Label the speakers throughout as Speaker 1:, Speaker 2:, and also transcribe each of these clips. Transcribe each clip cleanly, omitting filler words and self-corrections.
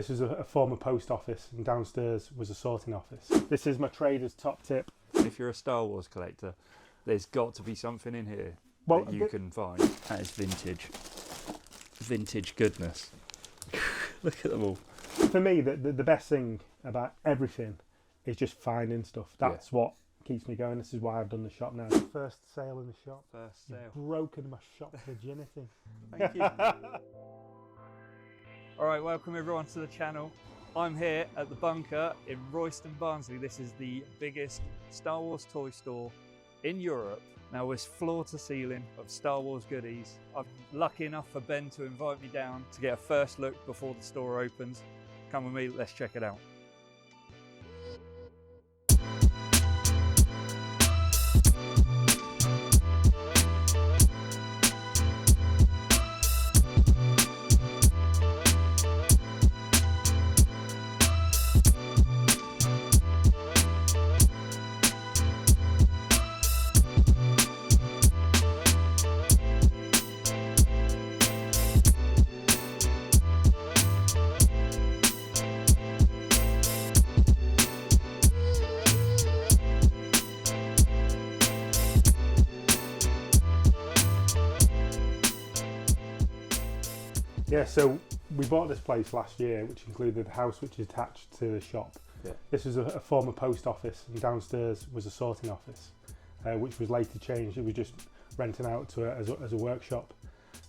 Speaker 1: This was a former post office, and downstairs was a sorting office. This is my trader's top tip.
Speaker 2: If you're a Star Wars collector, there's got to be something in here that you can find. That is vintage. Vintage goodness. Look at them all.
Speaker 1: For me, the best thing about everything is just finding stuff. That's what keeps me going. This is why I've done the shop now. First sale in the shop.
Speaker 2: First sale.
Speaker 1: You've broken my shop virginity.
Speaker 2: Thank you. Alright, welcome everyone to the channel. I'm here at the bunker in Royston, Barnsley. This is the biggest Star Wars toy store in Europe. Now it's floor to ceiling of Star Wars goodies. I'm lucky enough for Ben to invite me down to get a first look before the store opens. Come with me, let's check it out.
Speaker 1: Yeah, so we bought this place last year, which included the house which is attached to the shop.
Speaker 2: Yeah.
Speaker 1: This was a former post office, and downstairs was a sorting office, which was later changed. It was just renting out to as a workshop.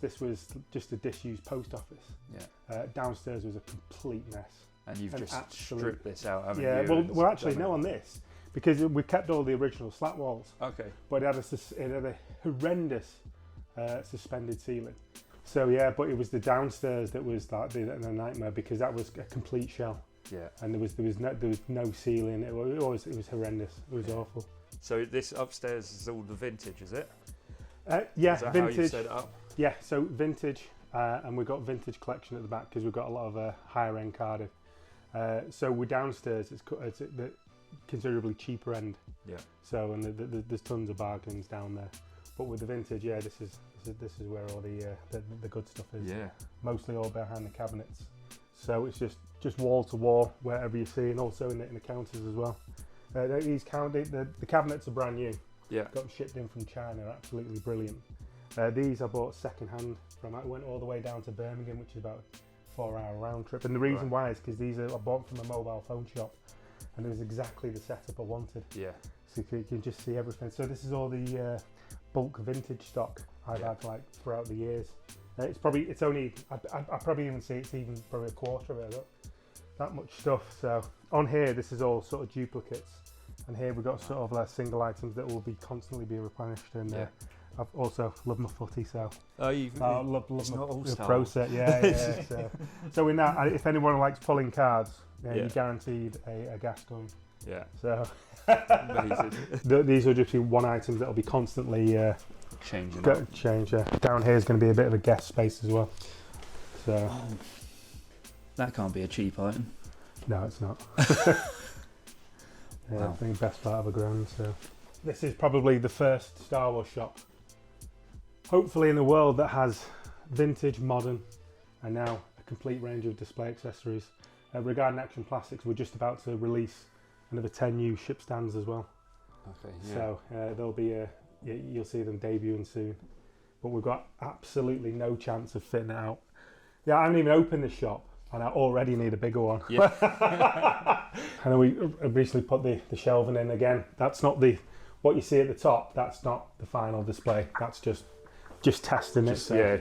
Speaker 1: This was just a disused post office.
Speaker 2: Yeah.
Speaker 1: Downstairs was a complete mess.
Speaker 2: And you've just stripped this out, haven't
Speaker 1: you?
Speaker 2: Yeah,
Speaker 1: well, actually, no, on this, because we kept all the original slat walls.
Speaker 2: Okay.
Speaker 1: But it had a horrendous suspended ceiling. So yeah, but it was the downstairs that was the nightmare, because that was a complete shell.
Speaker 2: Yeah. And
Speaker 1: there was no ceiling. It was horrendous. It was awful.
Speaker 2: So this upstairs is all the vintage, is it?
Speaker 1: Yeah,
Speaker 2: is that
Speaker 1: vintage.
Speaker 2: How you set it up?
Speaker 1: Yeah, so vintage, and we've got vintage collection at the back because we've got a lot of higher end Cardiff. So we're downstairs. It's the considerably cheaper end.
Speaker 2: Yeah.
Speaker 1: So and there's tons of bargains down there. But with the vintage, yeah, this is where all the good stuff is.
Speaker 2: Yeah.
Speaker 1: Mostly all behind the cabinets. So it's just wall to wall wherever you see, and also in the counters as well. The cabinets are brand new.
Speaker 2: Yeah.
Speaker 1: Got them shipped in from China. Absolutely brilliant. These I bought second hand from. I went all the way down to Birmingham, which is about a 4-hour round trip. And the reason why is because these I bought from a mobile phone shop, and it was exactly the setup I wanted.
Speaker 2: Yeah.
Speaker 1: So you can just see everything. So this is all the bulk vintage stock I've had like throughout the years. I probably even see it's even probably a quarter of it. Look, that much stuff. So on here, this is all sort of duplicates, and here we've got sort of like single items that will be constantly be replenished. And I've also love my footy, so
Speaker 2: love
Speaker 1: my pro set. Yeah. So in that, if anyone likes pulling cards, you're guaranteed a gas gun.
Speaker 2: Yeah.
Speaker 1: So
Speaker 2: amazing.
Speaker 1: These will just be one items that will be constantly
Speaker 2: changing.
Speaker 1: Down here is going to be a bit of a guest space as well. So
Speaker 2: that can't be a cheap item.
Speaker 1: No, it's not.
Speaker 2: Wow.
Speaker 1: I think best part of £1,000. So this is probably the first Star Wars shop, hopefully in the world, that has vintage, modern, and now a complete range of display accessories. Regarding Action Plastics, we're just about to release another 10 new ship stands as well.
Speaker 2: Okay. Yeah.
Speaker 1: So there'll be you'll see them debuting soon. But we've got absolutely no chance of fitting it out. Yeah, I haven't even opened the shop, and I already need a bigger one.
Speaker 2: Yeah.
Speaker 1: And then we recently put the shelving in again. That's not what you see at the top. That's not the final display. That's just testing it. So.
Speaker 2: Yeah.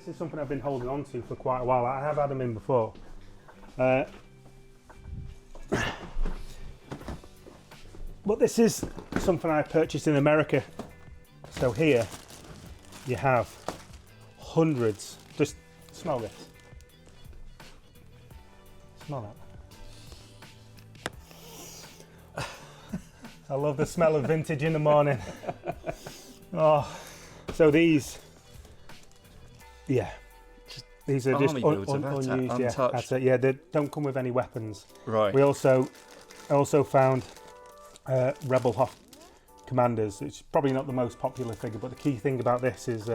Speaker 1: this is something I've been holding on to for quite a while. I have had them in before. But this is something I purchased in America. So here you have hundreds. Just smell this. Smell that. I love the smell of vintage in the morning. Oh, so these, yeah, these are just unused. Yeah, that's it. Yeah, they don't come with any weapons.
Speaker 2: Right.
Speaker 1: I also found Rebel Hoff Commanders. It's probably not the most popular figure, but the key thing about this is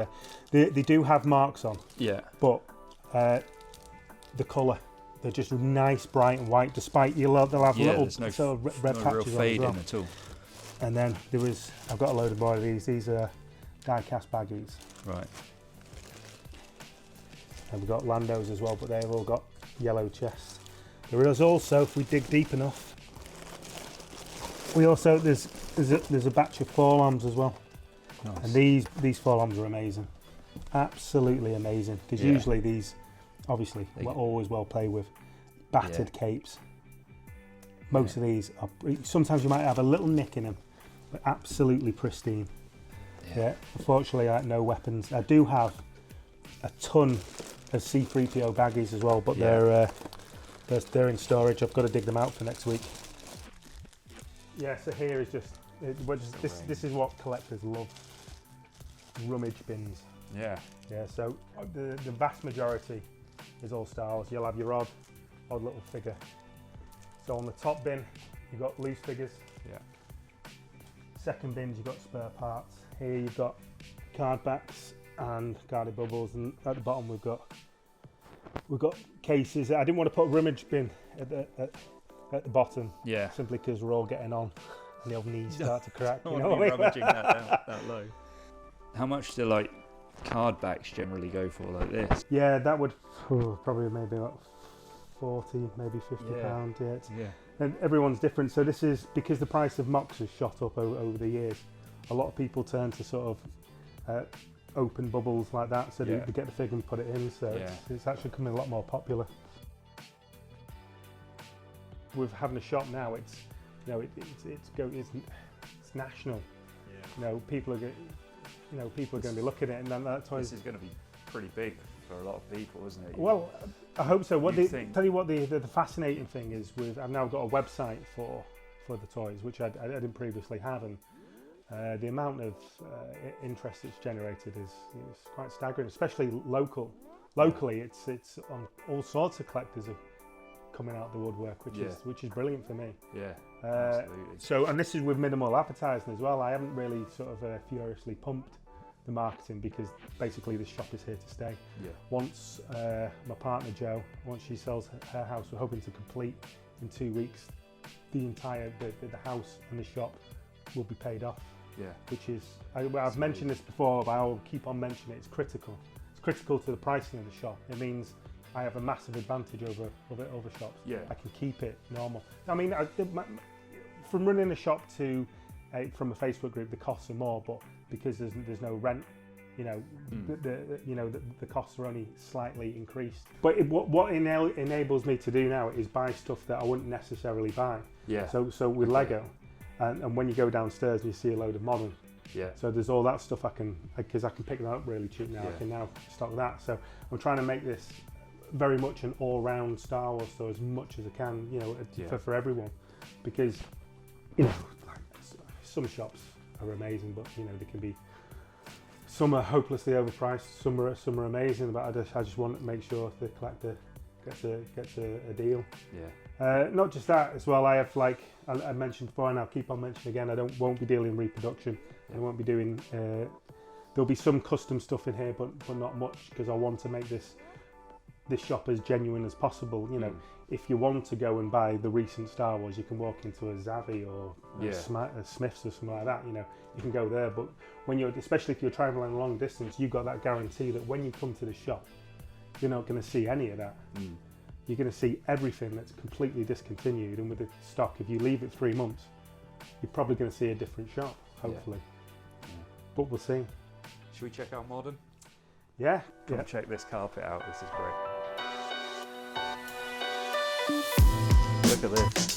Speaker 1: they do have marks on.
Speaker 2: Yeah.
Speaker 1: But the colour, they're just nice, bright and white. Despite they'll have little sort of red patches
Speaker 2: real fade
Speaker 1: on as well.
Speaker 2: in at all.
Speaker 1: And then I've got a load of more of these. These are die-cast baggies.
Speaker 2: Right.
Speaker 1: And we've got Landos as well, but they've all got yellow chests. There is also, if we dig deep enough, there's a batch of forearms as well.
Speaker 2: Nice.
Speaker 1: And these forearms are amazing, absolutely amazing. Because usually these, obviously, we're always well played with, battered capes. Most of these are. Sometimes you might have a little nick in them, but absolutely pristine. Yeah. Unfortunately, I have no weapons. I do have a ton of C3PO baggies as well, but they're in storage. I've got to dig them out for next week. Yeah, so here is this is what collectors love. Rummage bins.
Speaker 2: Yeah.
Speaker 1: Yeah, so the vast majority is all Star Wars. You'll have your odd little figure. So on the top bin, you've got loose figures.
Speaker 2: Yeah.
Speaker 1: Second bin, you've got spare parts. Here you've got card backs and guarded bubbles, and at the bottom we've got cases. I didn't want to put a rummage bin at the bottom.
Speaker 2: Yeah.
Speaker 1: Simply because we're all getting on, and the old knees start to crack.
Speaker 2: You know what I mean? Rummaging that low. How much do like card backs generally go for like this?
Speaker 1: Yeah, that would probably maybe about 40, maybe 50 pounds. Yeah. And everyone's different. So this is because the price of mocks has shot up over the years. A lot of people turn to sort of open bubbles like that, so they get the figure and put it in. So it's actually becoming a lot more popular. With having a shop now, it's national. Yeah. You know, people are going to be looking at it, and that's why
Speaker 2: this is going to be pretty big for a lot of people, isn't it?
Speaker 1: Well, I hope so. Tell you what, the fascinating thing is, I've now got a website for the toys, which I didn't previously have, and the amount of interest it's generated is quite staggering, especially locally. It's on all sorts of collectors are coming out the woodwork, which is brilliant for me. Yeah, absolutely. So, and this is with minimal advertising as well. I haven't really sort of furiously pumped the marketing, because basically this shop is here to stay. Yeah. Once my partner Jo, once she sells her house, we're hoping to complete in 2 weeks. The entire the house and the shop will be paid off. Yeah. Which is, I've mentioned this before, but I'll keep on mentioning it. It's critical. It's critical to the pricing of the shop. It means I have a massive advantage over other shops. Yeah. I can keep it normal. I mean, from running a shop to from a Facebook group, the costs are more, but because there's no rent, the costs are only slightly increased. But what enables me to do now is buy stuff that I wouldn't necessarily buy. Yeah. So with Lego, and when you go downstairs and you see a load of modern. Yeah. So there's all that stuff because I can pick that up really cheap now. Yeah. I can now stock that. So I'm trying to make this very much an all-round Star Wars store as much as I can, for everyone, because some shops are amazing, but they can be, some are hopelessly overpriced, some are amazing, but I just want to make sure the collector gets a deal. Yeah. Not just that as well. I have, like I mentioned before, and I'll keep on mentioning again, I won't be dealing in reproduction. I won't be doing. There'll be some custom stuff in here, but not much, because I want to make this shop as genuine as possible. If you want to go and buy the recent Star Wars, you can walk into a Zavvi or a Smiths or something like that. You can go there, but especially if you're traveling a long distance, you've got that guarantee that when you come to the shop, you're not going to see any of that. You're going to see everything that's completely discontinued, and with the stock, if you leave it 3 months, you're probably going to see a different shop, hopefully. Yeah. But we'll see.
Speaker 2: Should we check out modern?
Speaker 1: Yeah.
Speaker 2: Come check this carpet out. This is great. Look at this.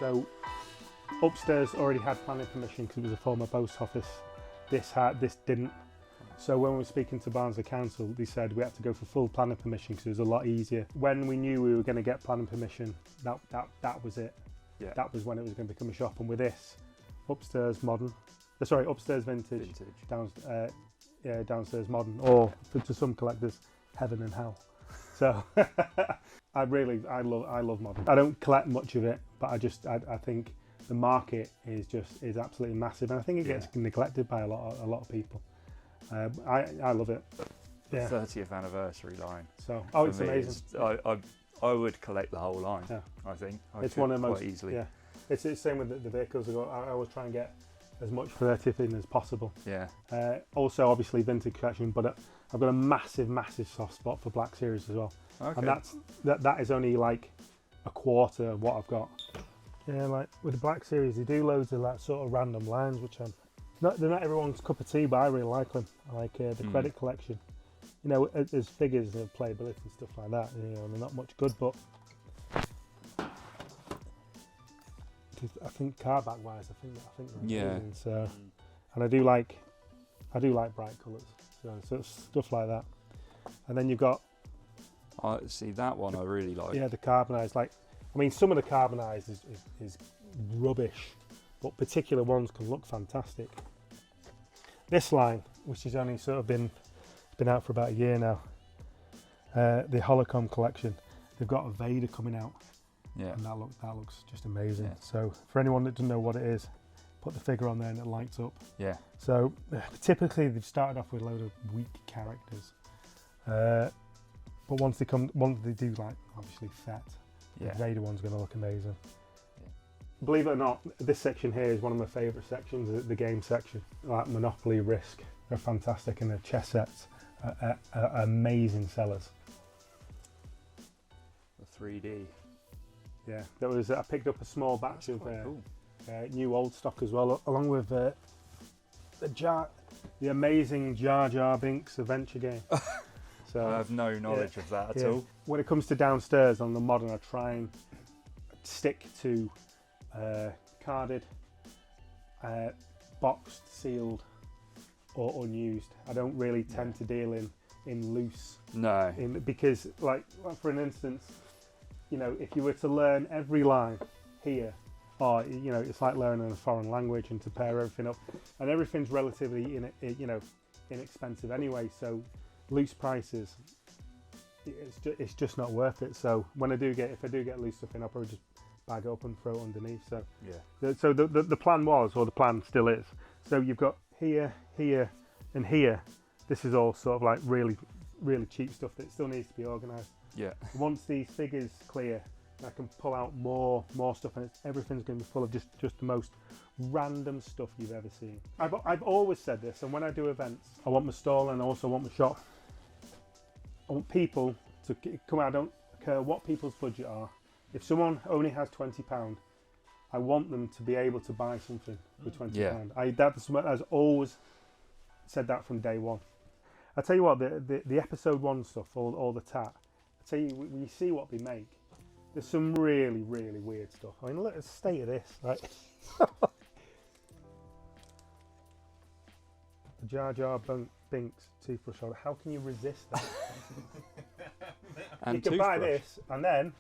Speaker 1: So upstairs already had planning permission because it was a former post office. This didn't. So when we were speaking to Barnsley Council, they said we had to go for full planning permission because it was a lot easier. When we knew we were going to get planning permission, that was it.
Speaker 2: Yeah.
Speaker 1: That was when it was going to become a shop. And with this, upstairs modern, upstairs vintage. Downstairs modern, or to some collectors, heaven and hell. So I love modern. I don't collect much of it, but I think the market is absolutely massive, and I think it gets neglected by a lot of people. I love it.
Speaker 2: The 30th anniversary line.
Speaker 1: So it's amazing.
Speaker 2: I would collect the whole line.
Speaker 1: Yeah.
Speaker 2: I think
Speaker 1: it's one of the most
Speaker 2: easily.
Speaker 1: Yeah, it's the same with the vehicles. I always try and get as much 30th in as possible.
Speaker 2: Yeah.
Speaker 1: Also, obviously, vintage collection, but I've got a massive soft spot for Black Series as well.
Speaker 2: Okay.
Speaker 1: And that is only like a quarter of what I've got. Yeah, like with the Black Series, they do loads of that sort of random lines, which they're not everyone's cup of tea, but I really like them. I like the credit collection. You know, as figures of playability and stuff like that. You know, they're not much good, but I think cardback wise, I think they're amazing. So, and I do like bright colours, so it's stuff like that. And then you've got.
Speaker 2: See that one I really like.
Speaker 1: Yeah, the carbonised. Like, I mean, some of the carbonised is rubbish, but particular ones can look fantastic. This line, which has only sort of been out for about a year now, the Holocom collection, they've got a Vader coming out.
Speaker 2: Yeah.
Speaker 1: And that looks just amazing.
Speaker 2: Yeah.
Speaker 1: So for anyone that doesn't know what it is, put the figure on there and it lights up.
Speaker 2: Yeah.
Speaker 1: So typically they've started off with a load of weak characters. But once they do like obviously Fett, the Vader one's going to look amazing. Yeah. Believe it or not, this section here is one of my favourite sections, the game section. Like Monopoly, Risk, they're fantastic, and the chess sets are amazing sellers.
Speaker 2: The 3D.
Speaker 1: Yeah, I picked up a small batch of new old stock as well, along with the amazing Jar Jar Binks adventure game. So
Speaker 2: I have no knowledge of that at all.
Speaker 1: When it comes to downstairs on the modern, I try and stick to carded, boxed, sealed, or unused. I don't really tend to deal in loose.
Speaker 2: No.
Speaker 1: Because, like for an instance, you know, if you were to learn every line here, or you know, it's like learning a foreign language and to pair everything up, and everything's relatively inexpensive anyway. So loose prices, it's just not worth it. So when if I do get loose stuff in, I'll probably just bag it up and throw it underneath. So So the plan was, or the plan still is. So you've got here, and here. This is all sort of like really cheap stuff that still needs to be organised.
Speaker 2: Yeah.
Speaker 1: Once these figures clear, I can pull out more stuff, and everything's going to be full of just the most random stuff you've ever seen. I've always said this, and when I do events, I want my stall and I also want my shop. I want people to come out. I don't care what people's budget are. If someone only has £20, I want them to be able to buy something for £20.
Speaker 2: Yeah.
Speaker 1: I've always said that from day one. I tell you what, the episode 1 stuff, all the tat. I tell you, when you see what they make, there's some really weird stuff. I mean, look at the state of this, right? a Jar Jar Binks toothbrush holder. How can you resist that?
Speaker 2: And
Speaker 1: you could buy
Speaker 2: toothbrush.
Speaker 1: this, and then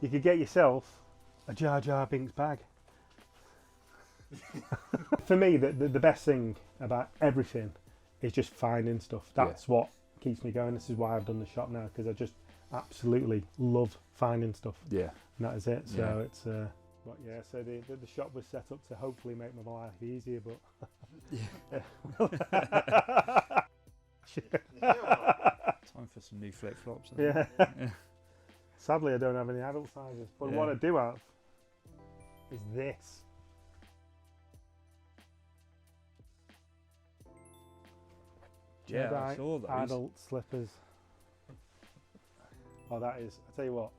Speaker 1: you could get yourself a Jar Jar Binks bag. For me, the best thing about everything is just finding stuff. That's what keeps me going. This is why I've done the shop now, because I just absolutely love finding stuff.
Speaker 2: Yeah.
Speaker 1: And that is it. So it's but yeah, so the shop was set up to hopefully make my life easier, but
Speaker 2: Time for some new flip flops.
Speaker 1: yeah. Sadly, I don't have any adult sizes, but what I do have is this.
Speaker 2: Yeah,
Speaker 1: Jedi
Speaker 2: I saw those.
Speaker 1: adult slippers. Oh, that is, I tell you what,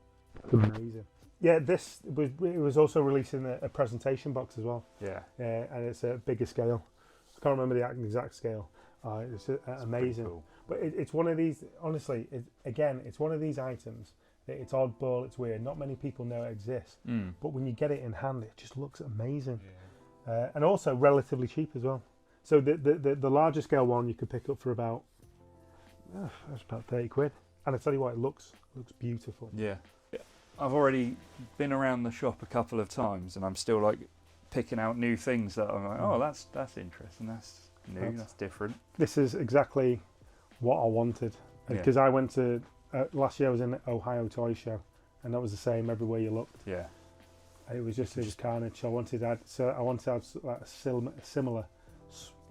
Speaker 1: amazing. Yeah, it was also released in a presentation box as well.
Speaker 2: Yeah.
Speaker 1: Yeah, and it's a bigger scale. I can't remember the exact scale. It's amazing.
Speaker 2: Cool.
Speaker 1: But it's one of these, honestly, it's one of these items that it's oddball, it's weird. Not many people know it exists. But when you get it in hand, it just looks amazing. Yeah. And also relatively cheap as well. So the larger scale one you could pick up for about, that's about 30 quid. And I tell you what, it looks beautiful.
Speaker 2: Yeah. I've already been around the shop a couple of times, and I'm still like picking out new things that I'm like, oh, that's interesting, that's new, that's different. This
Speaker 1: is exactly what I wanted, because I went to last year I was in the Ohio Toy Show, and that was the same everywhere you looked.
Speaker 2: Yeah.
Speaker 1: It was just carnage. I wanted to have like a similar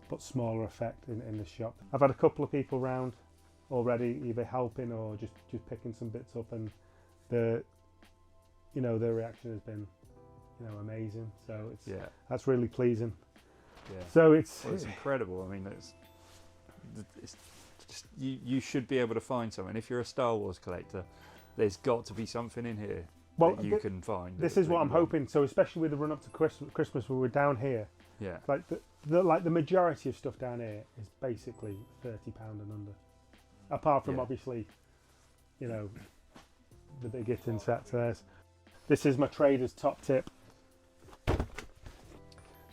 Speaker 1: but smaller effect in the shop. I've had a couple of people round already, either helping or just picking some bits up, and the reaction has been amazing. So that's really pleasing.
Speaker 2: Yeah.
Speaker 1: So it's
Speaker 2: incredible. I mean, it's just you should be able to find something. If you're a Star Wars collector, there's got to be something in here that you can find.
Speaker 1: This is what I'm hoping. So especially with the run up to Christmas, where we're down here.
Speaker 2: Yeah.
Speaker 1: Like the majority of stuff down here is basically £30 and under. Apart from obviously, the big hitting sets. This is my trader's top tip.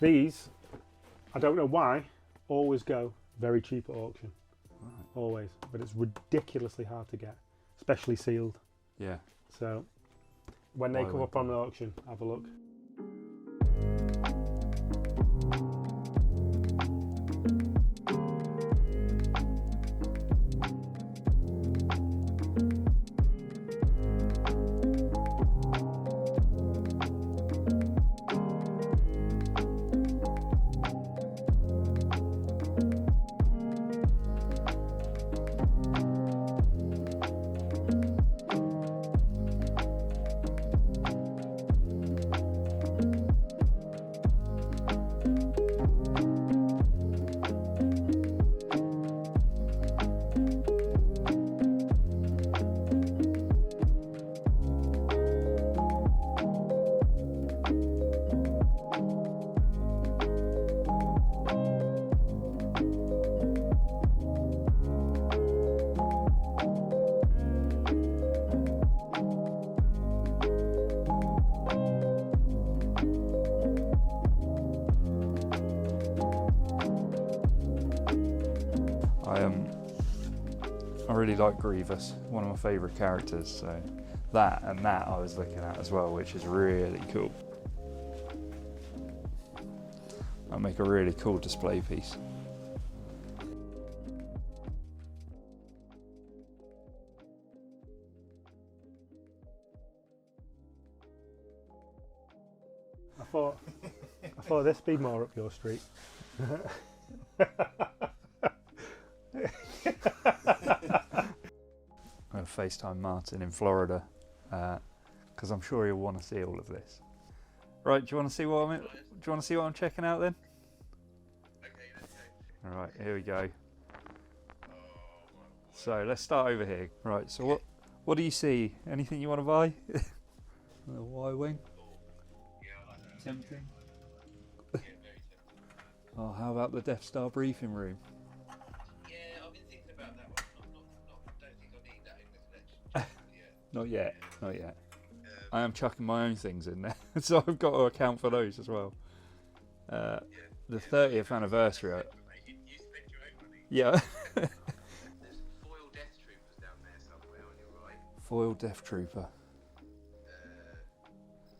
Speaker 1: These, I don't know why, always go very cheap at auction. Right. Always. But it's ridiculously hard to get, especially sealed.
Speaker 2: Yeah.
Speaker 1: So when they come up on the auction, have a look.
Speaker 2: I really like Grievous, one of my favourite characters, so that I was looking at as well, which is really cool. That'll make a really cool display piece.
Speaker 1: I thought this be more up your street.
Speaker 2: I'm going to FaceTime Martin in Florida because I'm sure he'll want to see all of this. Right, do you want to see what I'm checking out then?
Speaker 3: Okay, let's go.
Speaker 2: All right, here we go. So let's start over here. Right, so what do you see? Anything you want to buy? The Y-wing.
Speaker 3: Yeah, I like that.
Speaker 2: Tempting.
Speaker 3: Yeah, very tempting.
Speaker 2: Oh, how about the Death Star briefing room?
Speaker 3: Yeah, I've been thinking about that one. Don't think I need that in the collection.
Speaker 2: Not yet, not yet. I am chucking my own things in there, so I've got to account for those as well. The 30th anniversary. Yeah.
Speaker 3: There's foil death troopers down there somewhere on your right.
Speaker 2: Foil Death Trooper.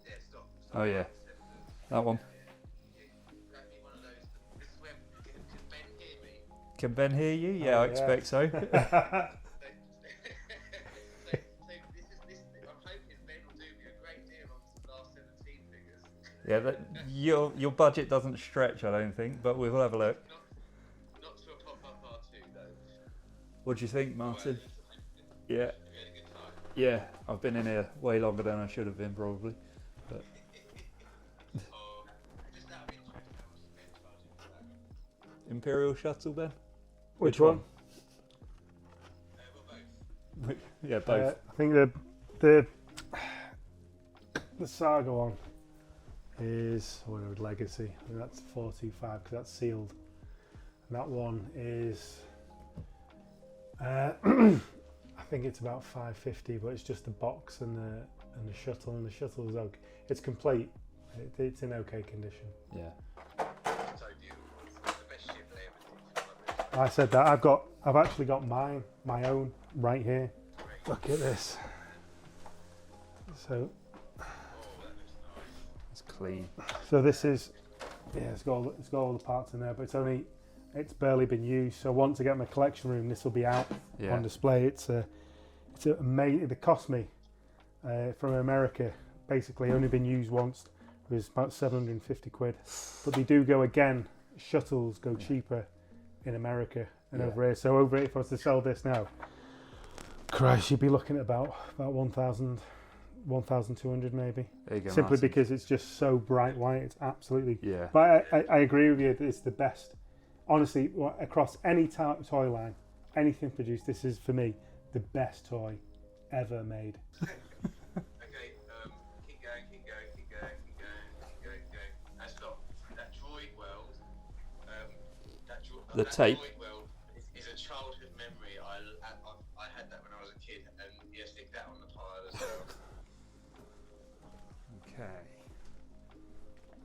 Speaker 3: Yeah, stop.
Speaker 2: Oh yeah, that one.
Speaker 3: Grab me one of those. This is where can Ben hear me?
Speaker 2: Can Ben hear you? Yeah,
Speaker 1: Oh,
Speaker 2: I
Speaker 1: yeah.
Speaker 2: expect so.
Speaker 3: So this, I'm hoping Ben will do me a great deal on some last 17 figures.
Speaker 2: Yeah, your budget doesn't stretch, I don't think, but we'll have a look.
Speaker 3: Not to a pop-up R2 though.
Speaker 2: What do you think, Martin? Yeah,
Speaker 3: We had a good time.
Speaker 2: yeah. I've been in here way longer than I should have been, probably.
Speaker 3: Oh, just out of interest, how much is Ben charging for that?
Speaker 2: Imperial Shuttle, Ben?
Speaker 1: Which one?
Speaker 3: Well, both.
Speaker 2: Yeah, both.
Speaker 1: I think the Saga one is Legacy. I think that's 425 because that's sealed. And that one is I think it's about 550, but it's just the box and the shuttle, and the shuttle is okay. It's complete. It's in okay condition.
Speaker 2: Yeah.
Speaker 3: So beautiful. It's the best ship they ever did.
Speaker 1: I said that I've actually got my own right here. Look at this. So
Speaker 3: Oh, that looks nice.
Speaker 2: It's clean.
Speaker 1: So this is, yeah, it's got all the parts in there, but it's barely been used. So once I get my collection room, this will be out
Speaker 2: Yeah.
Speaker 1: on display. It's amazing. It cost me from America, basically only been used once. It was about 750 quid, but they do go again. Shuttles go cheaper in America and
Speaker 2: Yeah.
Speaker 1: over here. So over here, if I was to sell this now, Christ, you'd be looking at about 1,000. 1,200 maybe.
Speaker 2: There you go,
Speaker 1: Simply
Speaker 2: Martin.
Speaker 1: because it's just so bright white. It's absolutely.
Speaker 2: Yeah.
Speaker 1: But I agree with you. It's the best. Honestly, across any toy line, anything produced, this is for me the best toy ever made.
Speaker 3: Okay, keep going. And stop. That droid world,
Speaker 2: The
Speaker 3: that
Speaker 2: tape.
Speaker 3: droid world is a childhood memory. I had that when I was a kid, and yeah, stick that on the pile as well.
Speaker 2: Okay.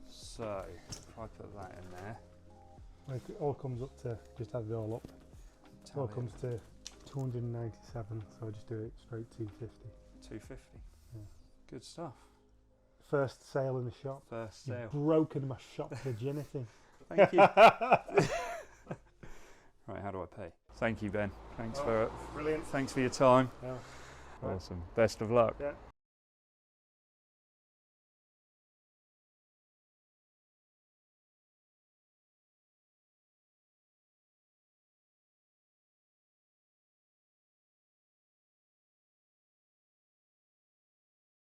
Speaker 2: So, if I put that in there.
Speaker 1: Like, it all comes up to, just add it all up. It all comes to 297, so I just do it straight 250.
Speaker 2: 250.
Speaker 1: Yeah.
Speaker 2: Good stuff.
Speaker 1: First sale in the shop.
Speaker 2: First
Speaker 1: You've
Speaker 2: sale.
Speaker 1: broken my shop virginity.
Speaker 2: Thank you. Right, how do I pay? Thank you, Ben. Thanks
Speaker 1: Brilliant.
Speaker 2: for your time.
Speaker 1: Yeah.
Speaker 2: Awesome. Best of luck.
Speaker 1: Yeah.